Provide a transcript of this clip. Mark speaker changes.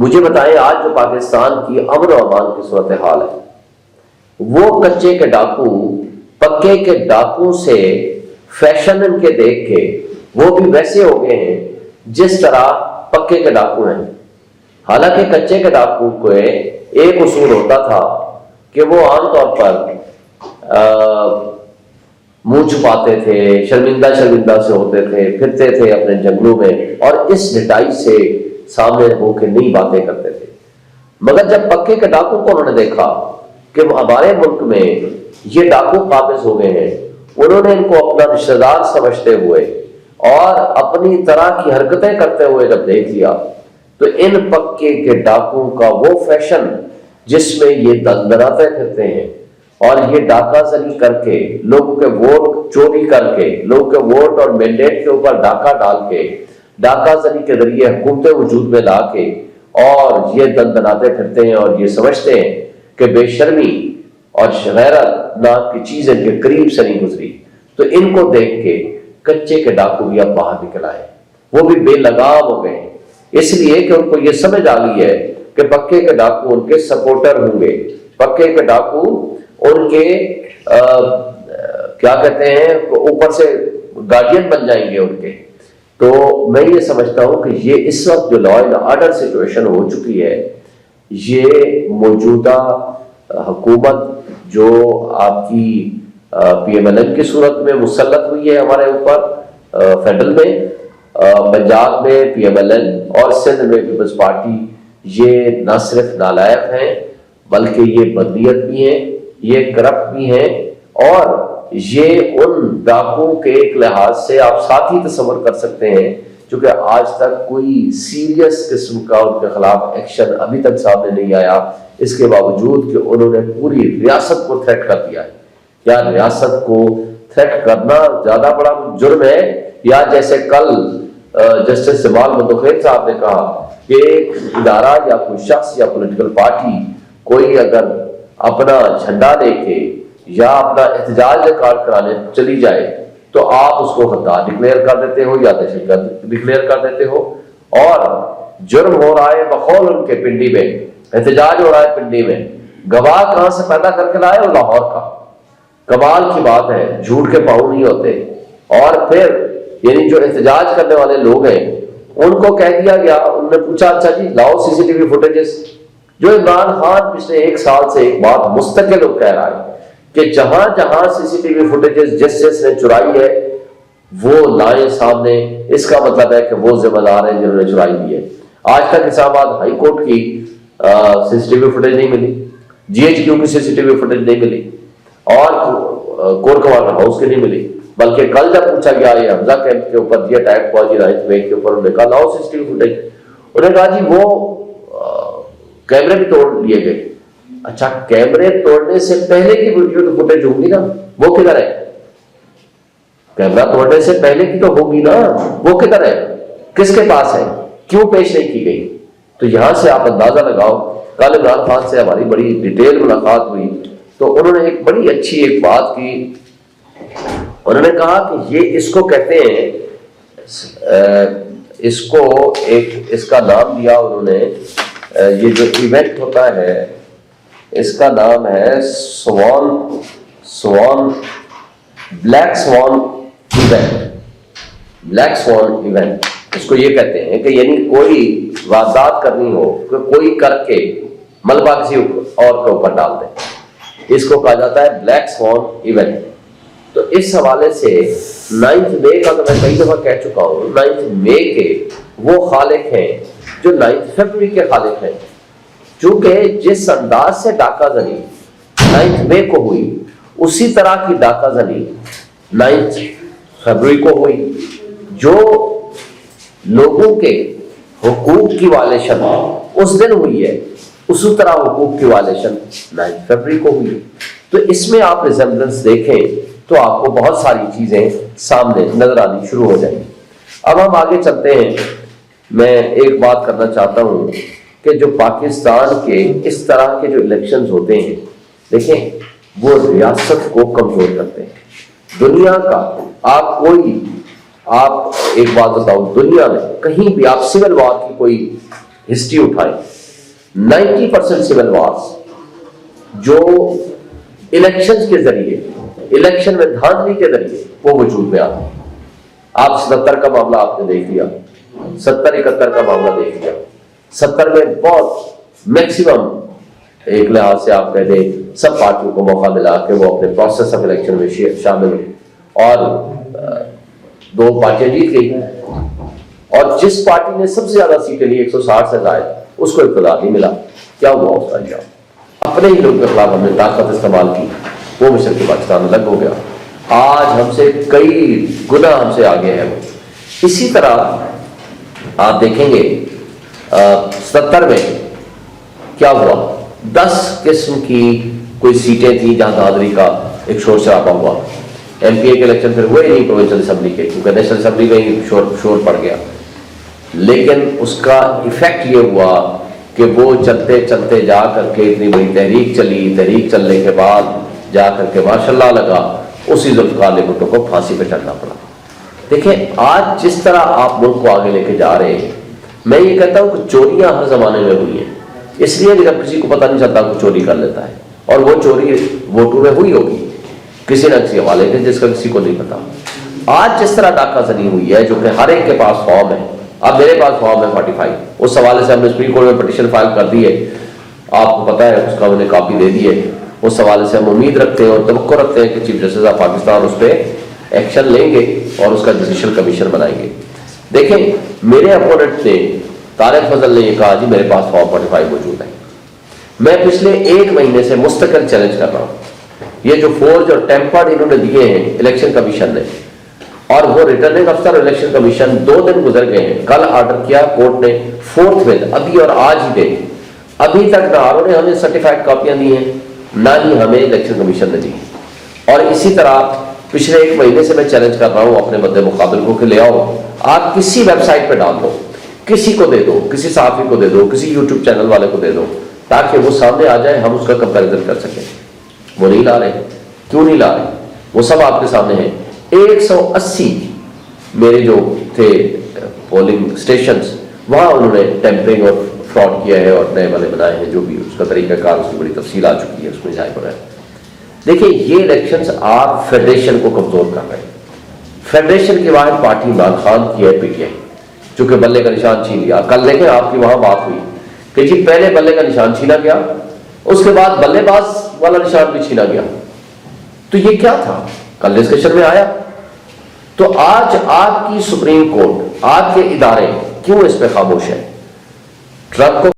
Speaker 1: مجھے بتائیں آج جو پاکستان کی امن و امان کی صورتحال ہے، وہ کچے کے ڈاکو پکے کے ڈاکو سے فیشن ان کے دیکھ کے وہ بھی ویسے ہو گئے ہیں جس طرح پکے کے ڈاکو ہیں۔ حالانکہ کچے کے ڈاکو کو ایک اصول ہوتا تھا کہ وہ عام طور پر منہ چھپاتے تھے، شرمندہ سے ہوتے تھے، پھرتے تھے اپنے جنگلوں میں اور اس ڈٹائی سے سامنے ہو کے نئی باتیں کرتے تھے۔ مگر جب پکے کے ڈاکو کو انہوں نے دیکھا کہ ہمارے ملک میں یہ ڈاکو قابض ہو گئے ہیں، انہوں نے ان کو اپنا رشتہ دار سمجھتے ہوئے اور اپنی طرح کی حرکتیں کرتے ہوئے جب دیکھ لیا تو ان پکے کے ڈاکو کا وہ فیشن جس میں یہ دندناتے پھرتے ہیں اور یہ ڈاکہ زنی کر کے لوگوں کے ووٹ چوری کر کے لوگوں کے ووٹ اور مینڈیٹ کے اوپر ڈاکہ ڈال کے ڈاکہ زنی کے ذریعے حکومتیں وجود میں لا کے اور یہ دندناتے پھرتے ہیں اور یہ سمجھتے ہیں کہ بے شرمی اور غیرت نام کی چیز ان کے قریب سے نہیں گزری، تو ان کو دیکھ کے کچے کے ڈاکو بھی اب باہر نکل آئے، وہ بھی بے لگام ہو گئے، اس لیے کہ ان کو یہ سمجھ آ گئی ہے کہ پکے کے ڈاکو ان کے سپورٹر ہوں گے، پکے کے ڈاکو ان کے کیا کہتے ہیں اوپر سے گارڈین بن جائیں گے ان کے۔ تو میں یہ سمجھتا ہوں کہ یہ اس وقت جو لا اینڈ آرڈر سچویشن ہو چکی ہے، یہ موجودہ حکومت جو آپ کی پی ایم ایل این کی صورت میں مسلط ہوئی ہے ہمارے اوپر فیڈرل میں، پنجاب میں پی ایم ایل این اور سندھ میں پیپلز پارٹی، یہ نہ صرف نالائق ہیں بلکہ یہ بدنیت بھی ہیں، یہ کرپٹ بھی ہیں، اور یہ ان ڈاکو کے ایک لحاظ سے آپ ساتھ ہی تصور کر سکتے ہیں چونکہ آج تک کوئی سیریس قسم کا ان کے خلاف ایکشن ابھی تک سامنے نہیں آیا، اس کے باوجود کہ انہوں نے پوری ریاست کو تھریٹ کر دیا ہے۔ کیا ریاست کو تھریٹ کرنا زیادہ بڑا جرم ہے؟ یا جیسے کل جسٹس جمال مدوخیل صاحب نے کہا کہ ایک ادارہ یا کوئی شخص یا پولیٹیکل پارٹی کوئی اگر اپنا جھنڈا لے کے یا اپنا احتجاج ریکارڈ کرانے چلی جائے تو آپ اس کو غدار ڈکلیئر کر دیتے ہو یا دہشت گرد ڈکلیئر کر دیتے ہو، اور جرم ہو رہا ہے بقول ان کے پنڈی میں، احتجاج ہو رہا ہے پنڈی میں، گواہ کہاں سے پیدا کر کے لائے؟ وہ لاہور کا۔ کمال کی بات ہے، جھوٹ کے پاؤں نہیں ہوتے۔ اور پھر یعنی جو احتجاج کرنے والے لوگ ہیں ان کو کہہ دیا گیا، انہوں نے پوچھا اچھا جی لاؤ سی سی ٹی وی فوٹیجز، جو عمران خان پچھلے ایک سال سے ایک بات مستقل ہو کہہ رہا ہے کہ جہاں جہاں سی سی ٹی وی فوٹیجز جس نے چرائی ہے وہ لائیں سامنے، اس کا مطلب ہے کہ وہ ذمہ دار ہیں جنہوں نے چرائی دی ہے۔ آج تک اسلام آباد ہائی کورٹ کی سی سی ٹی وی فوٹیج نہیں ملی، جی ایچ کیو کی سی سی ٹی وی فوٹیج نہیں ملی، اور کور کمانڈر ہاؤس کی نہیں ملی، بلکہ کل جب پوچھا گیا یہ حمزہ کیمپ کے اوپر یہ اٹیک ہوا جی 9 مئی کے اوپر، انہوں نے کہا لاؤ سی سی ٹی وی فوٹیج، انہوں نے کہا جی وہ کیمرے بھی توڑ لیے گئے۔ اچھا کیمرے توڑنے سے پہلے کی ویڈیو تو فوٹیج ہوگی نا، وہ کدھر ہے؟ کیمرہ توڑنے سے پہلے کی تو ہوگی نا، وہ کدھر ہے؟ کس کے پاس ہے؟ کیوں پیش نہیں کی گئی؟ تو یہاں سے آپ اندازہ لگاؤ۔ کل عمران خان سے ہماری بڑی ڈیٹیل ملاقات ہوئی تو انہوں نے ایک بڑی اچھی ایک بات کی، انہوں نے کہا کہ یہ اس کو کہتے ہیں، اس کو ایک اس کا نام دیا انہوں نے، یہ جو ایونٹ ہوتا ہے اس کا نام ہے بلیک سوان ایونٹ، اس کو یہ کہتے ہیں کہ یعنی کوئی واردات کرنی ہو کہ کوئی کر کے ملبہ کسی اور کے اوپر ڈال دے، اس کو کہا جاتا ہے بلیک سوان ایونٹ۔ تو اس حوالے سے 9 مئی کا تو میں کئی دفعہ کہہ چکا ہوں، 9 مئی کے وہ خالق ہیں جو 9 فروری کے خالق ہیں، چونکہ جس انداز سے ڈاکہ زنی 9 مئی کو ہوئی اسی طرح کی ڈاکہ زنی 9 فروری کو ہوئی، جو لوگوں کے حقوق کی وائلیشن اس دن ہوئی ہے اسی طرح حقوق کی وائلیشن 9 فروری کو ہوئی۔ تو اس میں آپ ریزمبلنس دیکھیں تو آپ کو بہت ساری چیزیں سامنے نظر آنی شروع ہو جائیں گی۔ اب ہم آگے چلتے ہیں، میں ایک بات کرنا چاہتا ہوں کہ جو پاکستان کے اس طرح کے جو الیکشنز ہوتے ہیں، دیکھیں وہ ریاست کو کمزور کرتے ہیں۔ دنیا کا آپ ایک بات بتاؤ، دنیا میں کہیں بھی آپ سول وار کی کوئی ہسٹری اٹھائیں 90% سول وارز جو الیکشن کے ذریعے، الیکشن میں دھاندلی کے ذریعے وہ وجود میں آتے ہیں۔ آپ 77 کا معاملہ آپ نے دیکھ لیا، 70-71 کا معاملہ دیکھ لیا، 70 میں بہت میکسیمم ایک لحاظ سے آپ کہہ دیں سب پارٹیوں کو موقع ملا کہ وہ اپنے پروسیس آف الیکشن میں شامل ہوئے اور 2 پارٹیاں جیت گئی، اور جس پارٹی نے سب سے زیادہ سیٹیں لی 160 سے زائد اس کو اقتدار نہیں ملا۔ کیا ہوا اس کا انجام؟ اپنے ہی لوگوں کے خلاف ہم نے طاقت استعمال کی، وہ مشرقی پاکستان الگ ہو گیا، آج ہم سے کئی گنا ہم سے آگے ہے وہ۔ اسی طرح آپ دیکھیں گے 77 میں کیا ہوا، 10 قسم کی کوئی سیٹیں تھیں جہاں دھاندلی کا ایک شور شرابہ ہوا۔ ایم پی اے کے الیکشن پھر ہوئے نہیں پروونشل اسمبلی کے، کیونکہ نیشنل اسمبلی میں ہی شور پڑ گیا، لیکن اس کا ایفیکٹ یہ ہوا کہ وہ چلتے چلتے جا کر کے اتنی بڑی تحریک چلی، تحریک چلنے کے بعد جا کر کے ماشاءاللہ لگا اسی ذوالفقار علی بھٹو کو پھانسی پہ چڑھنا پڑا۔ دیکھیں آج جس طرح آپ ملک کو آگے لے کے جا رہے ہیں، میں یہ کہتا ہوں کہ چوریاں ہر زمانے میں ہوئی ہیں، اس لیے کہ جب کسی کو پتہ نہیں چلتا وہ چوری کر لیتا ہے، اور وہ چوری ووٹوں میں ہوئی ہوگی کسی نہ کسی حوالے سے جس کا کسی کو نہیں پتا۔ آج جس طرح ڈاکہ زنی ہوئی ہے جو کہ ہر ایک کے پاس فارم ہے، اب میرے پاس فارم ہے 45، اس حوالے سے ہم نے سپریم کورٹ میں پٹیشن فائل کر دی ہے، آپ کو پتا ہے اس کا انہیں کاپی دے دی ہے۔ اس حوالے سے ہم امید رکھتے ہیں اور توقع رکھتے ہیں کہ چیف جسٹس آف پاکستان اس پہ ایکشن لیں گے اور اس کا جوڈیشل کمیشن بنائیں گے۔ دیکھیں میرے اپوننٹ نے طارق فضل نے یہ کہا جی میرے پاس فارم 45 موجود ہے، میں پچھلے 1 مہینے سے مستقل چیلنج کر رہا ہوں، یہ جو فورج اور ٹیمپرڈ انہوں نے دیے ہیں الیکشن کمیشن نے، اور وہ ریٹرننگ افسر اور الیکشن کمیشن 2 دن گزر گئے ہیں، کل آرڈر کیا کورٹ نے 4th میں ابھی اور آج ہی دے، ابھی تک نہ انہوں نے ہمیں سرٹیفائڈ کاپیاں دی ہیں نہ ہی ہمیں الیکشن کمیشن نے دی، اور اسی طرح پچھلے 1 مہینے سے میں چیلنج کر رہا ہوں اپنے مد مقابل کو کہ لے آؤ، آپ کسی ویب سائٹ پہ ڈال دو، کسی کو دے دو، کسی صحافی کو دے دو، کسی یوٹیوب چینل والے کو دے دو، تاکہ وہ سامنے آ جائے، ہم اس کا کمپیریزن کر سکیں۔ وہ نہیں لا رہے، کیوں نہیں لا رہے؟ وہ سب آپ کے سامنے ہیں۔ 180 میرے جو تھے پولنگ سٹیشنز وہاں انہوں نے ٹیمپرنگ اور فراڈ کیا ہے اور نئے والے بنائے ہیں، جو بھی اس کا طریقہ کار اس کی بڑی تفصیل آ چکی ہے، اس میں جائے بغیر۔ دیکھیں یہ الیکشنز آپ فیڈریشن کو کمزور کر رہے ہیں۔ فیڈریشن کی واحد پارٹی عمران خان کی ہے پی ٹی آئی، چونکہ بلے کا نشان چھین لیا۔ کل دیکھیں آپ کی وہاں بات ہوئی کہ جی پہلے بلے کا نشان چھینا گیا، اس کے بعد بلے باز والا نشان بھی چھینا گیا، تو یہ کیا تھا؟ کل ڈسکشن میں آیا۔ تو آج آپ کی سپریم کورٹ، آپ کے ادارے کیوں اس پہ خاموش ہیں؟ ٹرمپ کو